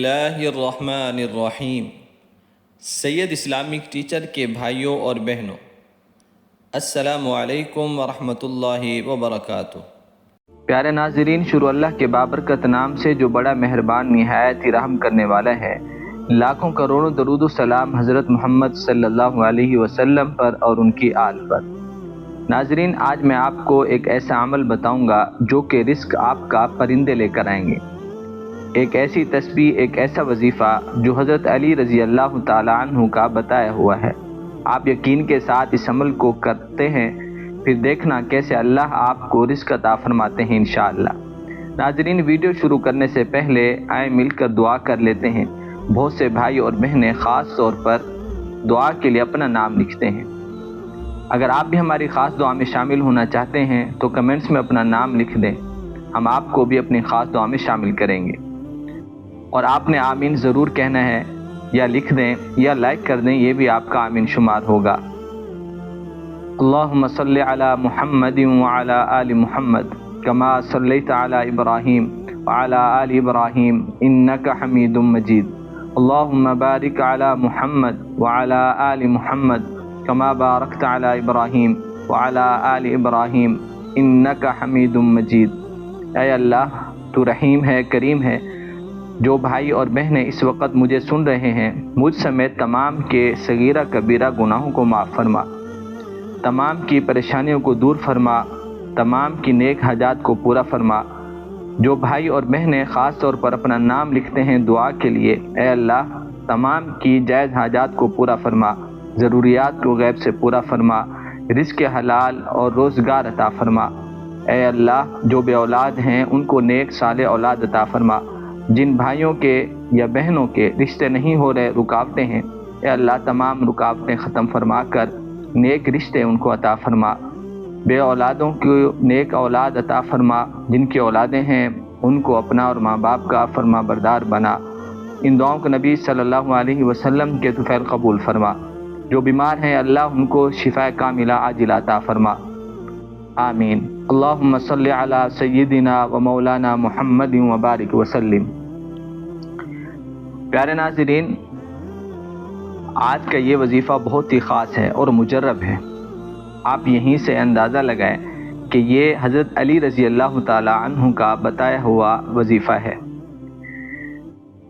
اللہ الرحمن الرحیم۔ سید Islamic teacher کے بھائیوں اور بہنوں، السلام علیکم ورحمۃ اللہ وبرکاتہ۔ پیارے ناظرین، شروع اللہ کے بابرکت نام سے جو بڑا مہربان نہایت ہی رحم کرنے والا ہے۔ لاکھوں کروڑوں درود و سلام حضرت محمد صلی اللہ علیہ وسلم پر اور ان کی آل پر۔ ناظرین، آج میں آپ کو ایک ایسا عمل بتاؤں گا جو کہ رزق آپ کا پرندے لے کر آئیں گے۔ ایک ایسی تسبیح، ایک ایسا وظیفہ جو حضرت علی رضی اللہ تعالی عنہ کا بتایا ہوا ہے۔ آپ یقین کے ساتھ اس عمل کو کرتے ہیں، پھر دیکھنا کیسے اللہ آپ کو رزق عطا فرماتے ہیں انشاءاللہ۔ ناظرین، ویڈیو شروع کرنے سے پہلے آئیں مل کر دعا کر لیتے ہیں۔ بہت سے بھائی اور بہنیں خاص طور پر دعا کے لیے اپنا نام لکھتے ہیں۔ اگر آپ بھی ہماری خاص دعا میں شامل ہونا چاہتے ہیں تو کمنٹس میں اپنا نام لکھ دیں، ہم آپ کو بھی اپنی خاص دعا میں شامل کریں گے۔ اور آپ نے آمین ضرور کہنا ہے، یا لکھ دیں یا لائک کر دیں، یہ بھی آپ کا آمین شمار ہوگا۔ اللہم صلی علی محمد وعلی آل محمد کما صلیت علی ابراہیم وعلی آل ابراہیم انک حمید مجید۔ اللہم بارک علی محمد وعلی آل محمد کما بارکت علی ابراہیم وعلی آل ابراہیم انک حمید مجید۔ اے اللہ، تو رحیم ہے، کریم ہے۔ جو بھائی اور بہنیں اس وقت مجھے سن رہے ہیں، مجھ سمیت تمام کے صغیرہ کبیرہ گناہوں کو معاف فرما، تمام کی پریشانیوں کو دور فرما، تمام کی نیک حاجات کو پورا فرما۔ جو بھائی اور بہنیں خاص طور پر اپنا نام لکھتے ہیں دعا کے لیے، اے اللہ تمام کی جائز حاجات کو پورا فرما، ضروریات کو غیب سے پورا فرما، رزق حلال اور روزگار عطا فرما۔ اے اللہ، جو بے اولاد ہیں ان کو نیک صالح اولاد عطا فرما۔ جن بھائیوں کے یا بہنوں کے رشتے نہیں ہو رہے، رکاوٹیں ہیں، اے اللہ تمام رکاوٹیں ختم فرما کر نیک رشتے ان کو عطا فرما۔ بے اولادوں کو نیک اولاد عطا فرما، جن کی اولادیں ہیں ان کو اپنا اور ماں باپ کا فرما بردار بنا۔ ان دعاؤں کو نبی صلی اللہ علیہ وسلم کے طفیل قبول فرما۔ جو بیمار ہیں اللہ ان کو شفا کاملہ عاجلہ عطا فرما، آمین۔ اللہم صلی علی سیدنا و مولانا محمد وبارک وسلم۔ پیارے ناظرین، آج کا یہ وظیفہ بہت ہی خاص ہے اور مجرب ہے۔ آپ یہیں سے اندازہ لگائیں کہ یہ حضرت علی رضی اللہ تعالی عنہ کا بتایا ہوا وظیفہ ہے۔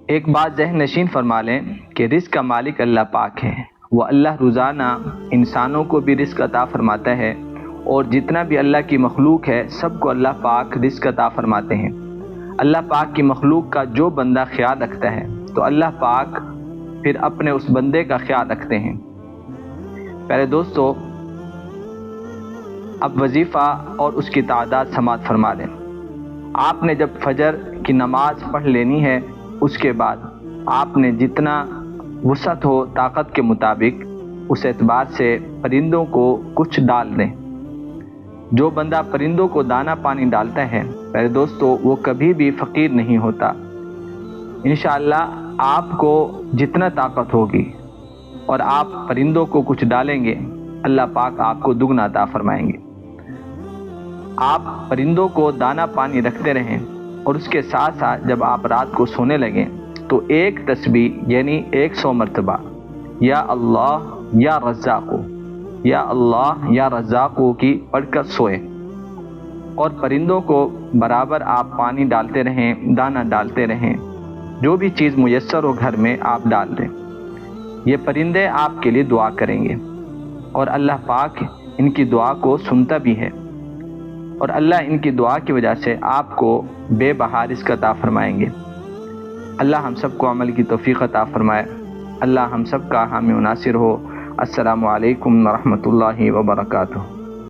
ایک بات ذہن نشین فرما لیں کہ رزق کا مالک اللہ پاک ہے۔ وہ اللہ روزانہ انسانوں کو بھی رزق عطا فرماتا ہے، اور جتنا بھی اللہ کی مخلوق ہے سب کو اللہ پاک رزق عطا فرماتے ہیں۔ اللہ پاک کی مخلوق کا جو بندہ خیال رکھتا ہے تو اللہ پاک پھر اپنے اس بندے کا خیال رکھتے ہیں۔ پیارے دوستو، اب وظیفہ اور اس کی تعداد سماعت فرما لیں۔ آپ نے جب فجر کی نماز پڑھ لینی ہے، اس کے بعد آپ نے جتنا وسعت ہو طاقت کے مطابق اس اعتبار سے پرندوں کو کچھ ڈال دیں۔ جو بندہ پرندوں کو دانہ پانی ڈالتا ہے میرے دوستو، وہ کبھی بھی فقیر نہیں ہوتا۔ انشاءاللہ آپ کو جتنا طاقت ہوگی اور آپ پرندوں کو کچھ ڈالیں گے، اللہ پاک آپ کو دگنا عطا فرمائیں گے۔ آپ پرندوں کو دانہ پانی رکھتے رہیں، اور اس کے ساتھ ساتھ جب آپ رات کو سونے لگیں تو ایک تسبیح یعنی 100 مرتبہ یا اللہ یا رزاقو، یا اللہ یا رزاقو کی پڑھ کر سوئیں، اور پرندوں کو برابر آپ پانی ڈالتے رہیں، دانہ ڈالتے رہیں، جو بھی چیز میسر ہو گھر میں آپ ڈال دیں۔ یہ پرندے آپ کے لیے دعا کریں گے، اور اللہ پاک ان کی دعا کو سنتا بھی ہے، اور اللہ ان کی دعا کی وجہ سے آپ کو بے بہا رزق عطا فرمائیں گے۔ اللہ ہم سب کو عمل کی توفیق عطا فرمائے۔ اللہ ہم سب کا حامی و ناصر ہو۔ السلام علیکم ورحمۃ اللہ وبرکاتہ۔